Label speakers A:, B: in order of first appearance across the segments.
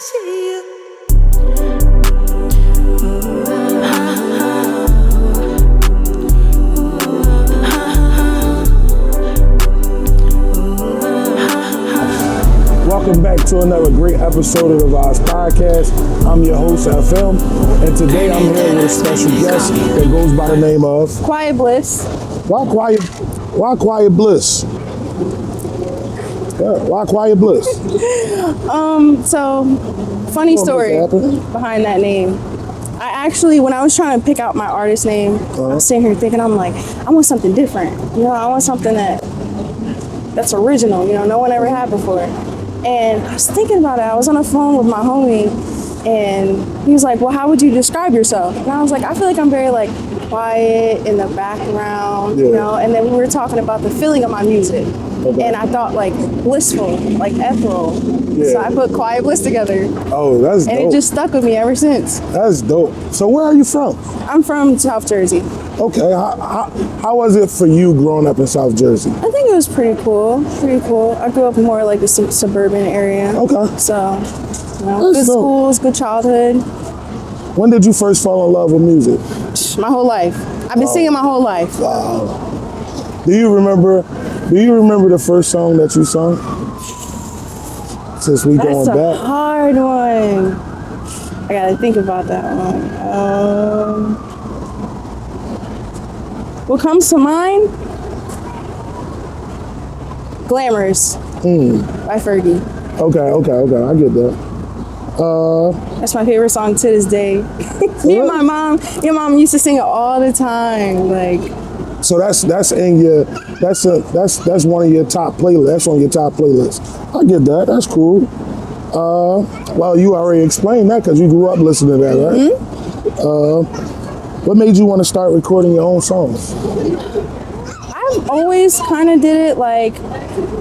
A: see you.
B: Welcome back to another great episode of the TheVibes Podcast. I'm your host, FM, and today I'm here with a special guest that goes by the name of
C: Quietbliss.
B: Why Quietbliss? Yeah, why Quietbliss?
C: So funny story behind that name. I actually, when I was trying to pick out my artist name, I was sitting here thinking, I'm like, I want something different. You know, I want something that's original, you know, no one ever had before. And I was thinking about it. I was on the phone with my homie, and he was like, well, how would you describe yourself? And I was like, I feel like I'm very like quiet in the background, you know. And then we were talking about the feeling of my music. And I thought like blissful, like ethereal. So I put Quietbliss together.
B: Oh, that's dope.
C: And it just stuck with me ever since.
B: That's dope. So where are you from?
C: I'm from South Jersey.
B: Okay, how was it for you growing up in South Jersey?
C: I think it was pretty cool, I grew up in more like the suburban area.
B: Okay.
C: So, you know, good schools, good childhood.
B: When did you first fall in love with music?
C: My whole life. I've been singing my whole life.
B: Wow. Do you remember the first song that you sung? Since we going back.
C: That's a hard one. I gotta think about that one. What comes to mind? Glamorous by Fergie.
B: Okay, I get that.
C: That's my favorite song to this day. Your mom used to sing it all the time. Like,
B: so that's in your that's one of your top playlists. That's on your top playlist. I get that. That's cool. Well, you already explained that because you grew up listening to that, right? What made you want to start recording your own songs?
C: I've always kind of did it like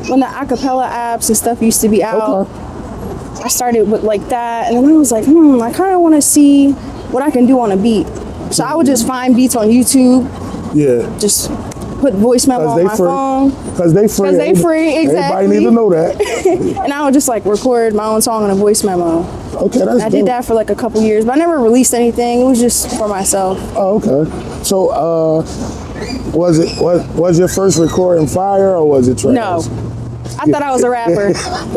C: when the acapella apps and stuff used to be out. Okay. I started with like that, and then I was like, I kind of want to see what I can do on a beat. So I would just find beats on YouTube. Yeah. Just put voice memo on my phone.
B: Because they free, exactly. Everybody need to know that.
C: And I would just like record my own song on a voice memo.
B: Okay, that's
C: I did that for like a couple years, but I never released anything. It was just for myself.
B: Oh, okay. So, was your first recording fire or was it trash?
C: No. I thought I was a rapper.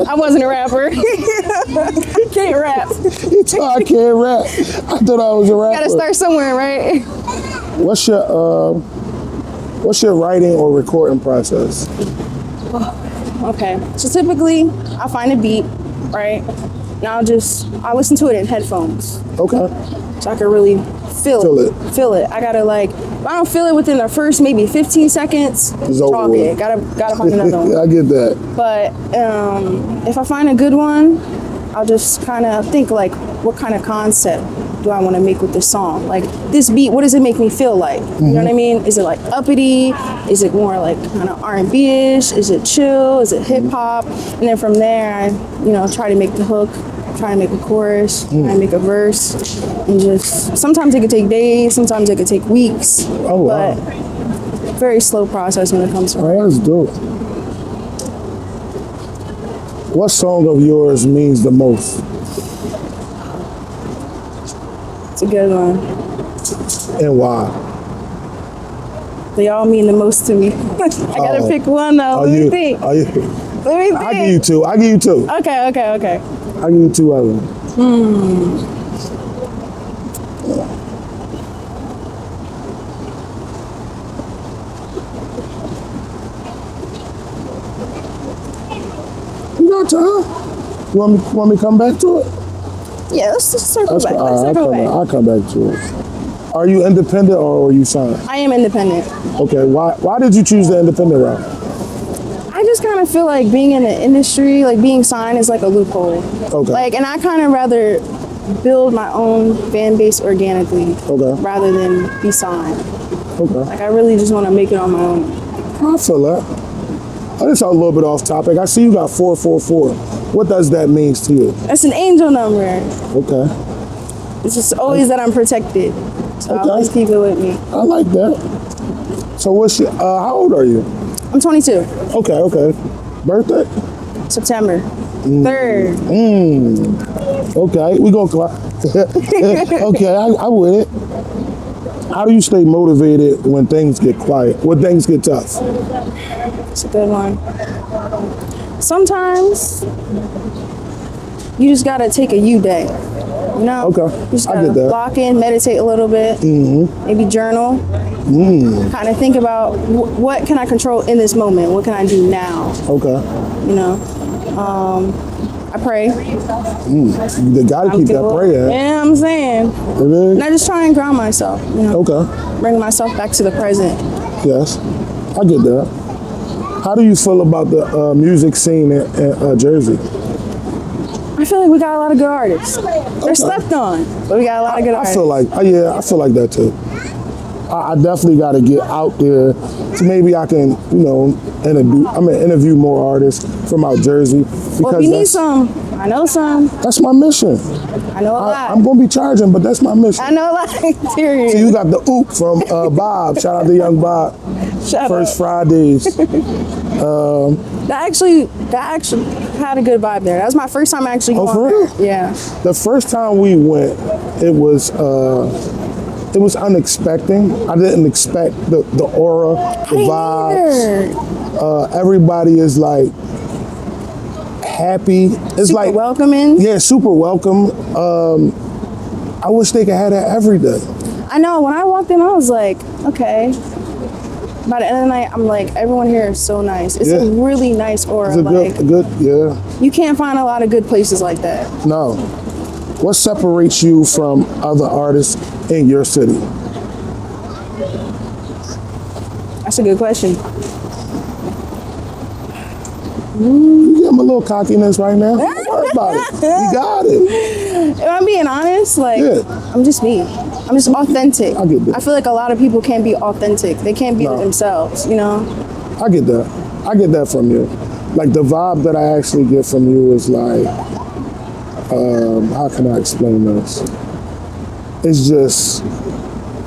C: I wasn't a rapper. I can't rap.
B: You thought I can't rap. I thought I was a rapper.
C: Gotta start somewhere, right?
B: What's your writing or recording process?
C: Okay, so typically I find a beat, right? And I listen to it in headphones.
B: Okay.
C: So I can really feel it. I gotta like, if I don't feel it within the first maybe 15 seconds, chalk it. Gotta find another one.
B: I get that.
C: But if I find a good one, I'll just kind of think like, what kind of concept do I want to make with this song? Like this beat, what does it make me feel like? You know what I mean? Is it like uppity? Is it more like kind of R&B-ish? Is it chill? Is it hip hop? And then from there, I try to make the hook, try to make a chorus, try to make a verse, and just sometimes it could take days, sometimes it could take weeks. Oh wow! But very slow process when it comes to writing.
B: Oh, that's dope. What song of yours means the most?
C: It's a good one.
B: And why?
C: They all mean the most to me. I gotta pick one though. Let me think. Let me think.
B: I'll give you two.
C: Okay.
B: I'll give you two of them. You got time? You want me to come back to it?
C: Yeah, let's just circle back.
B: I'll come back to it. Are you independent or are you signed?
C: I am independent.
B: Okay, why did you choose the independent route?
C: I just kind of feel like being in the industry, like being signed is like a loophole. Okay. Like, and I kind of rather build my own fan base organically rather than be signed. Okay. Like I really just want to make it on my own.
B: I feel that. This is a little bit off topic. I see you got 444. What does that mean to you?
C: That's an angel number.
B: Okay.
C: It's just always that I'm protected. So I'll always keep it with me.
B: I like that. So what's your, how old are you?
C: I'm 22.
B: Okay. Birthday?
C: September. Third.
B: Okay, we gonna clap. Okay, I with it. How do you stay motivated when things get quiet? When things get tough?
C: It's a good one. Sometimes you just gotta take a you day. You know?
B: Okay,
C: You just
B: I
C: gotta
B: get that.
C: lock in, meditate a little bit, maybe journal. Kind of think about what can I control in this moment? What can I do now?
B: Okay.
C: You know? I pray.
B: You gotta keep that
C: You
B: prayer.
C: know what I'm saying?
B: Amen.
C: And I just try and ground myself, you know?
B: Okay.
C: Bring myself back to the present.
B: Yes, I get that. How do you feel about the music scene in Jersey?
C: I feel like we got a lot of good artists. They're slept on, but we got a lot of good
B: I
C: artists.
B: feel like, I feel like that too. I definitely got to get out there so maybe I can, interview more artists from out Jersey. Because
C: Well, if you need some, I know some.
B: That's my mission.
C: I know a lot.
B: I'm going to be charging, but that's my mission.
C: I know a lot. Period.
B: So you got the oop from Bob. Shout out to Young Bob.
C: Shut
B: First
C: up.
B: Fridays.
C: That actually had a good vibe there. That was my first time actually going
B: for
C: there.
B: real?
C: Yeah.
B: The first time we went, it was unexpected. I didn't expect the aura, the vibes. Everybody is like happy. It's
C: Super
B: like
C: welcoming.
B: Yeah, super welcome. I wish they could have that every day.
C: I know. When I walked in, I was like, okay. By the end of the night, I'm like, everyone here is so nice. It's a really nice aura.
B: It's a good, yeah.
C: You can't find a lot of good places like that.
B: No. What separates you from other artists in your city?
C: That's a good question.
B: You give him a little cockiness right now. Don't worry about it. You got it.
C: If I'm being honest, I'm just me. I'm just authentic.
B: I get that.
C: I feel like a lot of people can't be authentic. They can't be themselves, you know?
B: I get that. I get that from you. Like the vibe that I actually get from you is like, how can I explain this? It's just,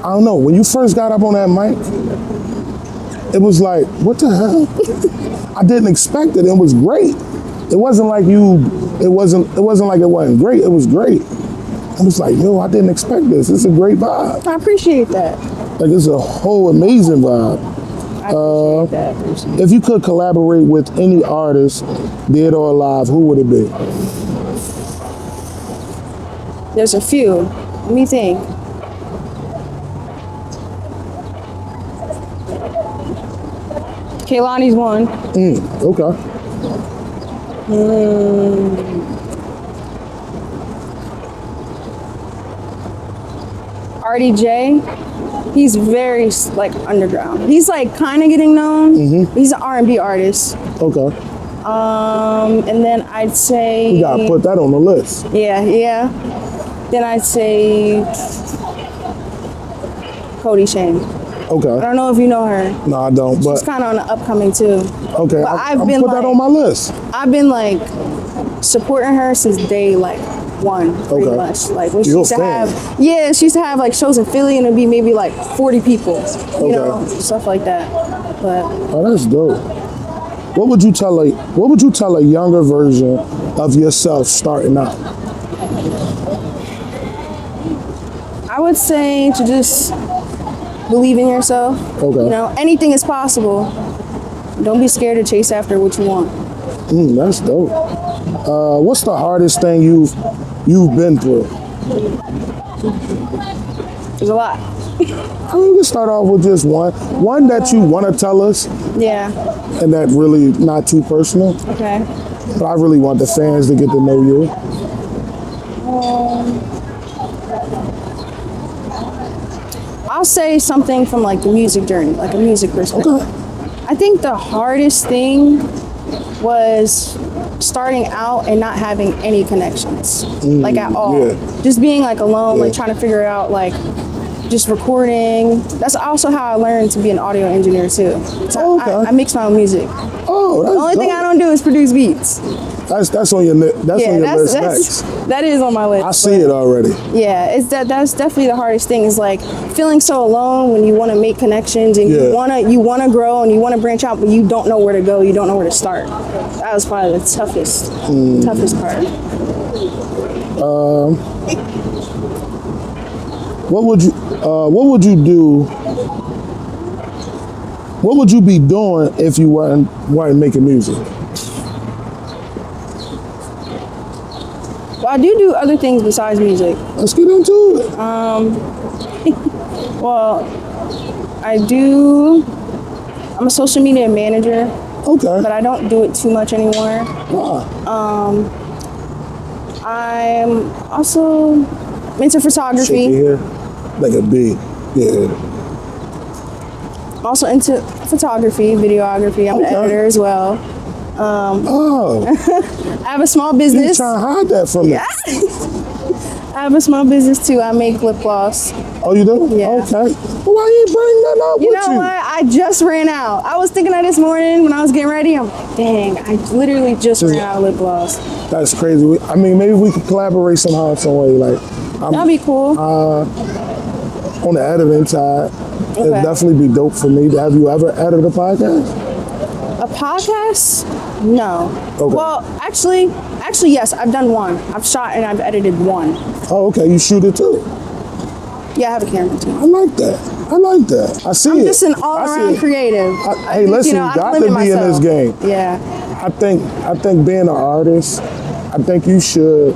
B: I don't know. When you first got up on that mic, it was like, what the hell? I didn't expect it. It was great. It wasn't like it wasn't like it wasn't great. It was great. I was like, yo, I didn't expect this. It's a great vibe.
C: I appreciate that.
B: Like it's a whole amazing vibe.
C: I appreciate that.
B: If you could collaborate with any artist, dead or alive, who would it be?
C: There's a few. Let me think. Kehlani's one.
B: Okay.
C: RDJ. He's very underground. He's kind of getting known. He's an R&B artist.
B: Okay.
C: And then I'd say
B: You gotta put that on the list.
C: Yeah. Then I'd say Cody Shane.
B: Okay.
C: I don't know if you know her.
B: No, I don't.
C: She's
B: But
C: kind of on the upcoming too.
B: okay,
C: But
B: I'll put that on my list.
C: I've been supporting her since day one, pretty
B: Okay.
C: much. When she
B: You're
C: used
B: a
C: to
B: fan.
C: she used to have shows in Philly and it'd be maybe 40 people, you know,
B: Okay.
C: stuff like that. But
B: Oh, that's dope. What would you tell a younger version of yourself starting out?
C: I would say to just believe in yourself.
B: Okay.
C: You know, anything is possible. Don't be scared to chase after what you want.
B: That's dope. What's the hardest thing you've been through?
C: There's a lot.
B: I mean, we can start off with just one that you want to tell us,
C: Yeah.
B: and that really not too personal.
C: Okay.
B: But I really want the fans to get to know you.
C: I'll say something from the music journey, a music perspective.
B: Okay.
C: I think the hardest thing was starting out and not having any connections, at all.
B: yeah.
C: Just being alone,
B: Yeah.
C: trying to figure out just recording. That's also how I learned to be an audio engineer too. So
B: Okay.
C: I mix my own music.
B: Oh, that's
C: The only thing I don't do is produce beats.
B: That's on your list next.
C: That is on my list.
B: I see it already.
C: Yeah, that's definitely the hardest thing, is like feeling so alone when you want to make connections and you wanna grow and you want to branch out, but you don't know where to go, you don't know where to start. That was probably the toughest part.
B: What would you do? What would you be doing if you weren't making music?
C: Well, I do other things besides music.
B: Let's get into it.
C: Well, I'm a social media manager.
B: Okay.
C: But I don't do it too much anymore.
B: Wow.
C: I'm also into photography.
B: Shake your hair like a bee. Yeah.
C: I'm also into photography, videography. I'm an editor as well. I have a small business.
B: You trying to hide that from me?
C: Yeah. I have a small business too. I make lip gloss.
B: Oh, you do?
C: Yeah.
B: Okay. Well, why you bring that up with you?
C: You know what? I just ran out. I was thinking of this morning when I was getting ready. I'm like, dang, I literally just ran out of lip gloss.
B: That's crazy. I mean, maybe we could collaborate somehow, some way. Like,
C: that'd be cool.
B: On the editing side, it'd definitely be dope for me. Have you ever edited a podcast?
C: A podcast? No.
B: Okay.
C: Well, actually, yes. I've done one. I've shot and I've edited one.
B: Oh, okay. You shoot it too?
C: Yeah, I have a camera too.
B: I like that. I see
C: I'm
B: it.
C: just an all-around creative.
B: Hey, listen, you got to be in this game.
C: Yeah.
B: I think being an artist, I think you should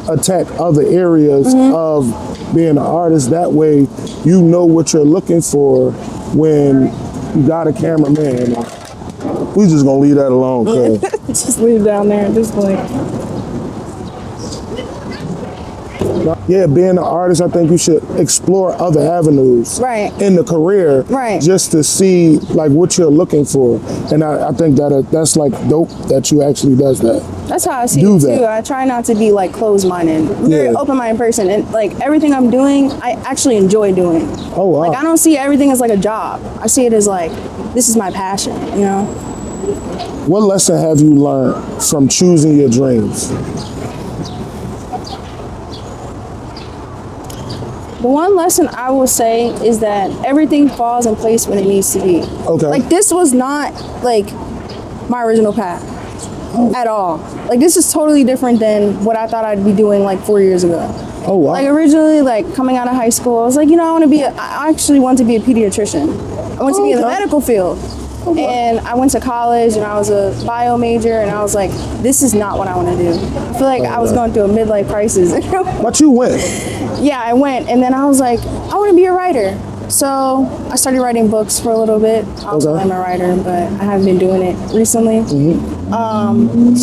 B: attack other areas of being an artist. That way, you know what you're looking for when you got a cameraman. We just gonna leave that alone, cuz.
C: Just leave it down there at this point.
B: Yeah, being an artist, I think you should explore other avenues in the career, just to see like what you're looking for. And I think that's like dope that you actually does that.
C: That's how I see it too. I try not to be like closed-minded. I'm a very open-minded person, and like everything I'm doing, I actually enjoy doing.
B: Oh wow!
C: Like I don't see everything as like a job. I see it as like, this is my passion. You know.
B: What lesson have you learned from choosing your dreams?
C: The one lesson I will say is that everything falls in place when it needs to be.
B: Okay.
C: Like this was not like my original path at all. Like this is totally different than what I thought I'd be doing like 4 years ago.
B: Oh wow.
C: Like originally, like coming out of high school, I was like, I actually want to be a pediatrician. I want to be in the medical field. And I went to college and I was a bio major and I was like, this is not what I want to do. I feel like I was going through a midlife crisis.
B: But you went.
C: Yeah, I went, and then I was like, I want to be a writer. So I started writing books for a little bit. I'm a writer, but I haven't been doing it recently. So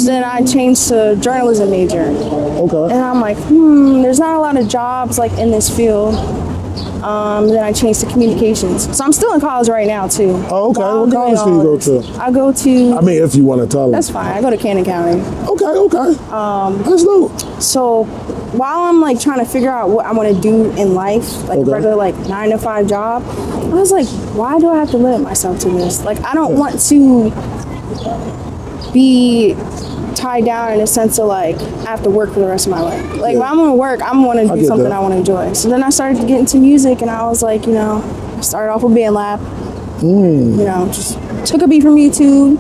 C: then I changed to journalism major. And I'm like, there's not a lot of jobs like in this field. Then I changed to communications. So I'm still in college right now too.
B: Oh, okay. What college do you go to?
C: I go to...
B: I mean, if you want to tell me.
C: That's fine. I go to Cannon County.
B: Okay. That's dope.
C: So while I'm like trying to figure out what I want to do in life, like a regular like 9-to-5 job, I was like, why do I have to limit myself to this? Like I don't want to be tied down in a sense of like I have to work for the rest of my life. Like when I'm gonna work, I'm gonna do something I want to enjoy. So then I started to get into music, and I was like, I started off with BandLab. Just took a beat from YouTube,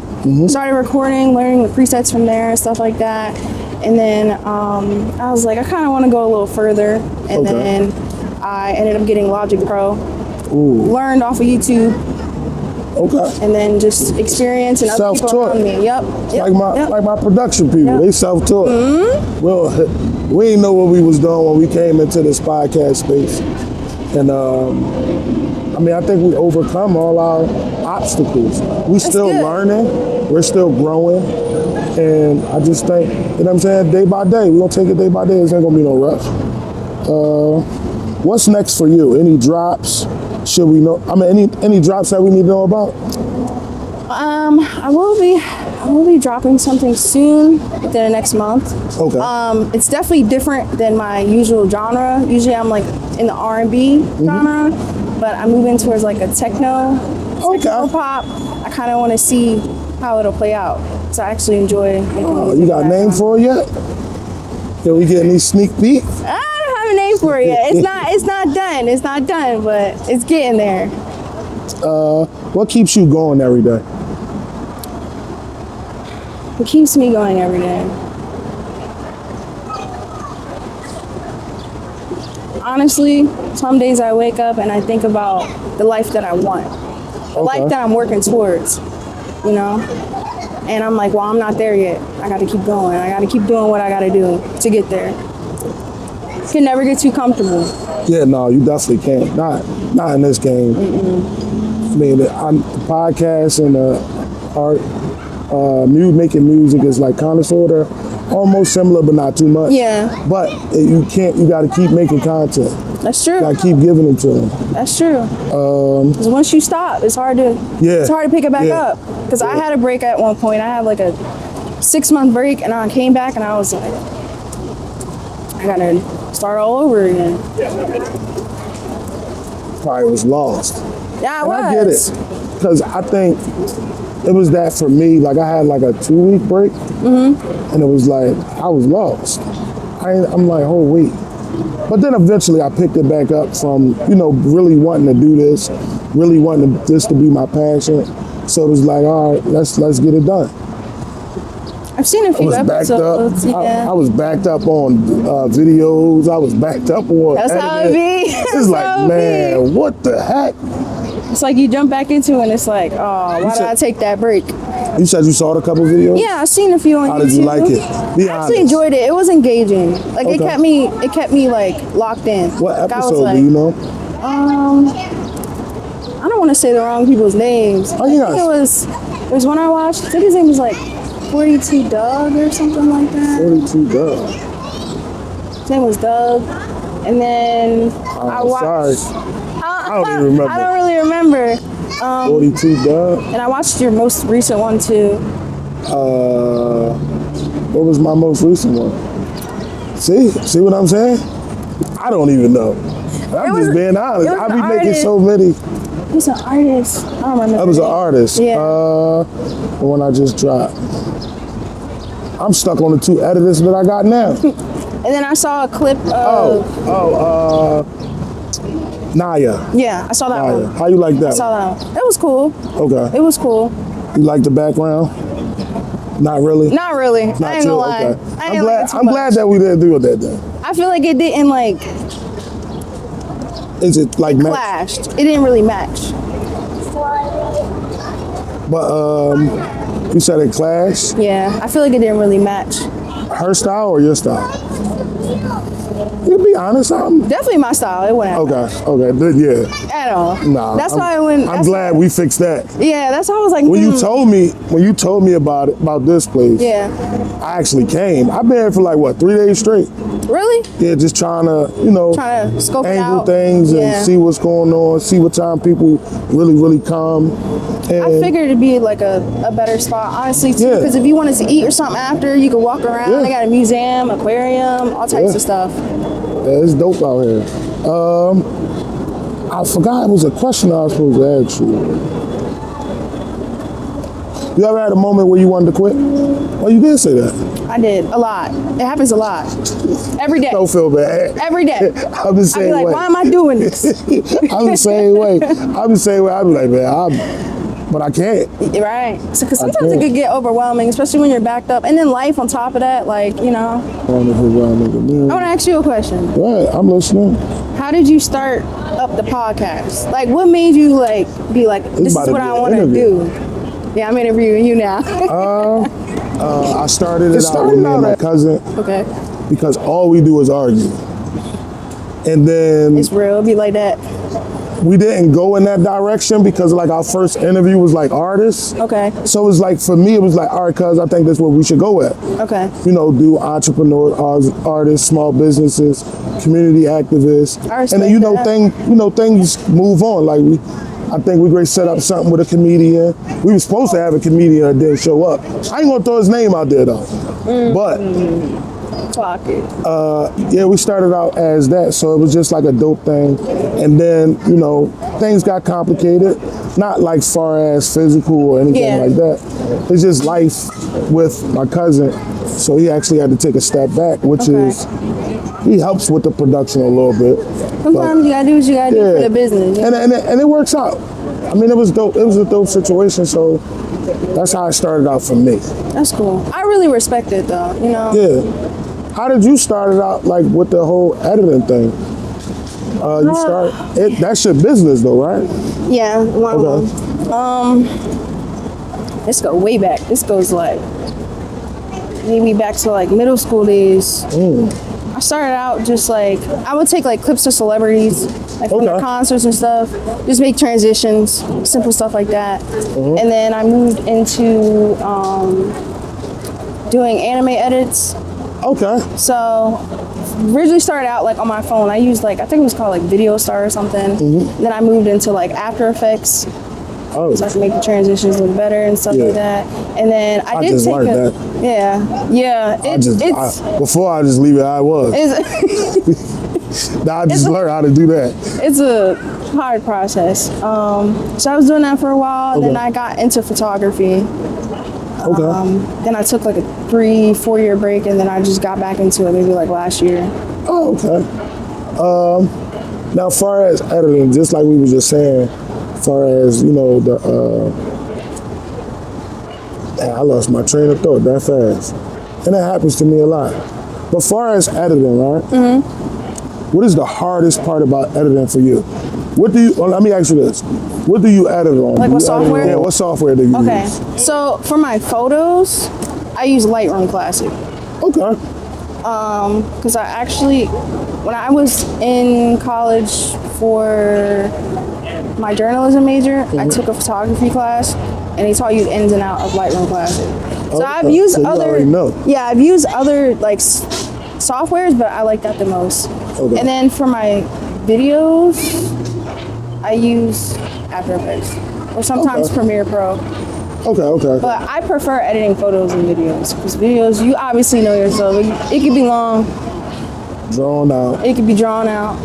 C: started recording, learning the presets from there and stuff like that. And then I was like, I kind of want to go a little further. And then I ended up getting Logic Pro. Learned off of YouTube. And then just experience and other people around me.
B: Like my production people, they self-taught. Well, we didn't know what we was doing when we came into this podcast space. And I mean, I think we overcome all our obstacles. We still learning, we're still growing. And I just think, you know what I'm saying, day by day, we're gonna take it day by day. There's not gonna be no rush. What's next for you? Any drops? Should we know? I mean, any drops that we need to know about?
C: I will be dropping something soon within the next month. It's definitely different than my usual genre. Usually I'm like in the R&B genre, but I'm moving towards like a techno pop. I kind of want to see how it'll play out. because I actually enjoy making music.
B: You got a name for it yet? Can we get any sneak peek?
C: I don't have a name for it yet. It's not done. It's not done, but it's getting there.
B: What keeps you going every day?
C: What keeps me going every day? Honestly, some days I wake up and I think about the life that I want, the life that I'm working towards, you know? And I'm like, well, I'm not there yet. I got to keep going. I got to keep doing what I got to do to get there. You can never get too comfortable.
B: Yeah, no, you definitely can't. Not in this game. I mean, the podcast and art, making music is like kind of sort of almost similar, but not too much.
C: Yeah.
B: But you got to keep making content.
C: That's true.
B: You got to keep giving it to them.
C: That's true. Because once you stop, it's hard to pick it back up. Because I had a break at one point. I had like a 6-month break, and I came back, and I was like, I gotta start all over again.
B: Probably was lost.
C: Yeah,
B: I get it. Because I think it was that for me. Like I had like a 2-week break, and it was like I was lost. I'm like, oh wait. But then eventually I picked it back up from, really wanting to do this, really wanting this to be my passion. So it was like, all right, let's get it done.
C: I've seen a few episodes.
B: I was backed up on videos. I was backed up on
C: That's
B: editing.
C: how it be.
B: It's like, man, what the heck?
C: It's like you jump back into it and it's like, oh, why did I take that break?
B: You said you saw a couple videos?
C: Yeah, I've seen a few on YouTube.
B: How did you like it? Be
C: I actually enjoyed it. It was engaging. Like it kept me like locked in.
B: What
C: like,
B: episode do you know?
C: I don't want to say the wrong people's names.
B: Oh, yeah.
C: I think it was one I watched. I think his name was like 42 Doug or something like that.
B: 42 Doug.
C: His name was Doug. And then I watched.
B: Sorry. I don't even remember.
C: I don't really remember.
B: 42 Doug.
C: And I watched your most recent one too.
B: What was my most recent one? See what I'm saying? I don't even know. I'm just being honest. I be making so many.
C: It was an artist. I don't remember.
B: That was an artist.
C: Yeah.
B: The one I just dropped. I'm stuck on the 2 editors that I got now.
C: And then I saw a clip of.
B: Naya.
C: Yeah, I saw that one.
B: How you like that?
C: I saw that one. That was cool.
B: Okay.
C: It was cool.
B: You like the background? Not really?
C: Not really.
B: Not
C: I ain't gonna lie.
B: Okay.
C: I'm
B: glad that we didn't do it that day.
C: I feel like it didn't like.
B: Is it like
C: clashed? It didn't really match.
B: But you said it clashed?
C: Yeah, I feel like it didn't really match.
B: Her style or your style? You be honest, I'm
C: definitely my style. It wouldn't.
B: Okay, good, yeah.
C: At all.
B: Nah.
C: That's why when
B: I'm glad we fixed that.
C: Yeah, that's why I was like.
B: When you told me about this place.
C: Yeah.
B: I actually came. I've been here for like 3 days straight.
C: Really?
B: Yeah, just trying to
C: scope
B: angle
C: out
B: things and see what's going on, see what time people really come. And
C: I figured it'd be like a better spot, honestly, too, because if you wanted to eat or something after, you could walk around. They got a museum, aquarium, all types of stuff.
B: Yeah, it's dope out here. I forgot it was a question I was supposed to ask you. You ever had a moment where you wanted to quit? Well, you did say that.
C: I did, a lot. It happens a lot. Every day.
B: Don't feel bad.
C: Every day.
B: I'm the same way.
C: I be like, why am I doing this?
B: I'm the same way. I be like, man, but I can't.
C: Right. So, because sometimes it could get overwhelming, especially when you're backed up. And then life on top of that, like, I want to ask you a question.
B: Right, I'm listening.
C: How did you start up the podcast? Like, what made you, be like, this is what I want to do? Yeah, I'm interviewing you now.
B: I started it out with me and my cousin.
C: Okay.
B: Because all we do is argue. And then...
C: It's real, it'd be like that.
B: We didn't go in that direction because our first interview was artists.
C: Okay.
B: So it was for me, it was all right, cuz I think that's what we should go at.
C: Okay.
B: Do entrepreneurs, artists, small businesses, community activists. And then things move on. I think we're going to set up something with a comedian. We were supposed to have a comedian that didn't show up. I ain't going to throw his name out there though. But
C: Clock it.
B: Yeah, we started out as that, so it was just like a dope thing. And then, you know, things got complicated. Not like far as physical or anything like that. It's just life with my cousin. So he actually had to take a step back, which is, he helps with the production a little bit.
C: Sometimes you gotta do what you gotta do for the business. Yeah.
B: And it works out. I mean, it was dope. It was a dope situation, so that's how it started out for me.
C: That's cool. I really respect it though, you know?
B: Yeah. How did you start it out, like, with the whole editing thing? That's your business though, right?
C: Yeah, one of them. This goes way back. This goes like maybe back to like middle school days. I started out just like, I would take like clips of celebrities, like from their concerts and stuff, just make transitions, simple stuff like that. And then I moved into doing anime edits.
B: Okay.
C: So originally started out like on my phone. I used like, I think it was called like Video Star or something. Then I moved into like After Effects. So I can make the transitions look better and stuff like that. And then I did
B: just
C: take
B: learned that. Before I just leave it how it was. Now I just learned how to do that.
C: It's a hard process. So I was doing that for a while. Then I got into photography. Then I took like a 3-4 year break, and then I just got back into it maybe like last year.
B: Oh, okay. Now, as far as editing, just like we were just saying, as far as, you know, I lost my train of thought that fast. And that happens to me a lot. But as far as editing, right? What is the hardest part about editing for you? Let me ask you this. What do you edit on?
C: Like what software?
B: Yeah, what software do you use?
C: Okay, so for my photos, I use Lightroom Classic.
B: Okay.
C: Because I actually, when I was in college for my journalism major, I took a photography class, and they taught you the ins and outs of Lightroom Classic. So I've used other like softwares, but I like that the most. Okay. And then for my videos, I use After Effects or sometimes Premiere Pro.
B: Okay.
C: But I prefer editing photos and videos, because videos, you obviously know yourself. It could be long.
B: Drawn out.
C: It could be drawn out,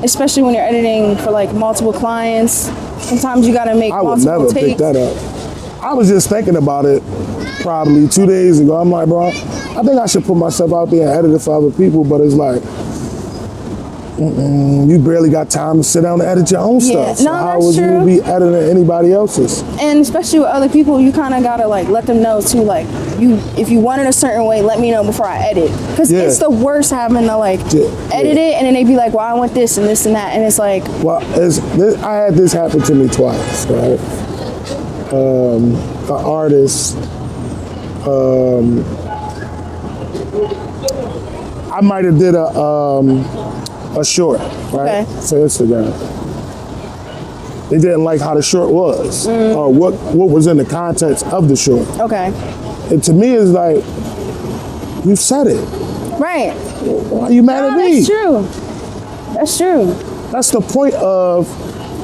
C: especially when you're editing for like multiple clients. Sometimes you gotta make multiple takes. I would never pick that up.
B: I was just thinking about it probably 2 days ago. I'm like, bro, I think I should put myself out there and edit it for other people, but it's like, you barely got time to sit down and edit your own stuff. So how would you be editing anybody else's? And especially with other people, you kind of gotta like let them know too. Like, if you want it a certain way, let me know before I edit. Because it's the worst having to like edit it, and then they be like, well, I want this and this and that, and it's like. Well, I had this happen to me twice, right? An artist. I might have did a short, right, for Instagram. They didn't like how the short was, or what was in the context of the short.
C: Okay.
B: And to me, it's like, you said it.
C: Right.
B: Why are you mad at me?
C: That's true. That's true.
B: That's the point of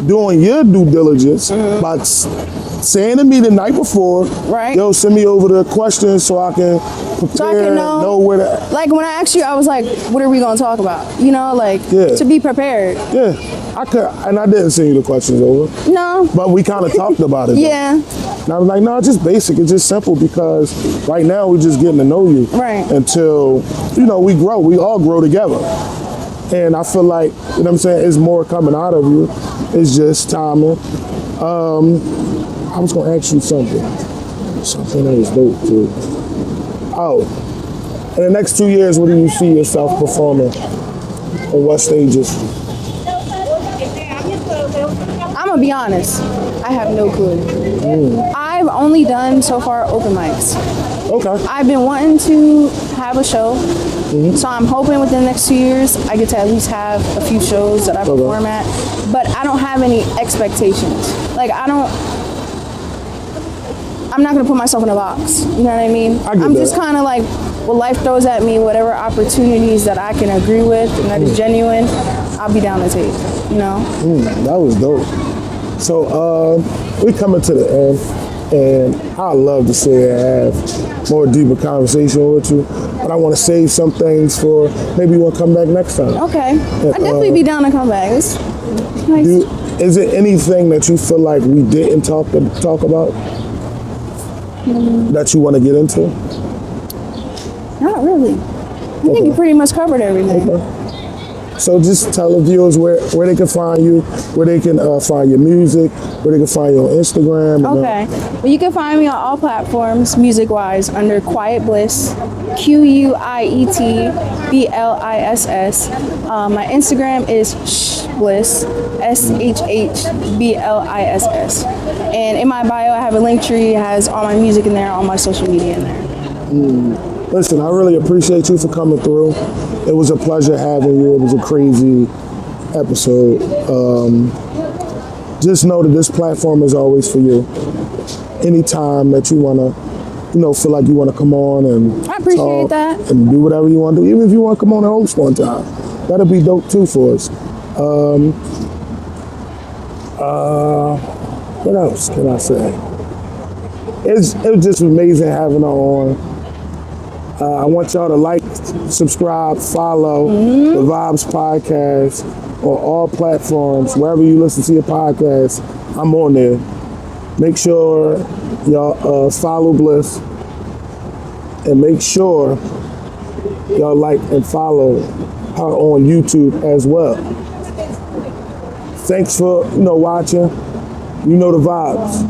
B: doing your due diligence by saying to me the night before, right? Yo, send me over the questions so I can prepare, so I can know where to.
C: Like when I asked you, I was like, what are we gonna talk about? You know, like to be prepared.
B: Yeah, I could, and I didn't send you the questions over.
C: No.
B: But we kind of talked about it.
C: Yeah.
B: And I was like, no, it's just basic. It's just simple, because right now we're just getting to know you.
C: Right.
B: Until, you know, we grow. We all grow together. And I feel like, you know what I'm saying, it's more coming out of you. It's just timing. I was gonna ask you something that was dope too. Oh, in the next 2 years, what do you see yourself performing? On what stages?
C: I'm gonna be honest, I have no clue. I've only done so far open mics.
B: Okay.
C: I've been wanting to have a show, so I'm hoping within the next 2 years I get to at least have a few shows that I perform at. But I don't have any expectations. Like I'm not gonna put myself in a box. You know what I mean? I'm just kind of like, what life throws at me, whatever opportunities that I can agree with and that is genuine, I'll be down to take. You know?
B: That was dope. So we coming to the end, and I love to say and have more deeper conversation with you. But but I want to save some things for maybe you want to come back next time.
C: Okay. I'd definitely be down to come back. It's nice.
B: Is it anything that you feel like we didn't talk about that you want to get into?
C: Not really. I think you pretty much covered everything.
B: Okay. So just tell the viewers where they can find you, where they can find your music, where they can find you on Instagram.
C: Okay. Well, you can find me on all platforms, music-wise, under Quietbliss, QUIETBLISS. My Instagram is shhbliss, SHHBLISS. And in my bio, I have a link tree. It has all my music in there, all my social media in there.
B: Listen, I really appreciate you for coming through. It was a pleasure having you. It was a crazy episode. Just know that this platform is always for you. Anytime that you want to, feel like you want to come on and
C: I appreciate
B: talk
C: that.
B: and do whatever you want to do. Even if you want to come on and host one time, that'll be dope too for us. What else can I say? It was just amazing having her on. I want y'all to like, subscribe, follow the Vibes Podcast on all platforms. Wherever you listen to your podcast, I'm on there. Make sure y'all follow Bliss, and make sure y'all like and follow her on YouTube as well. Thanks for watching. You know the vibes.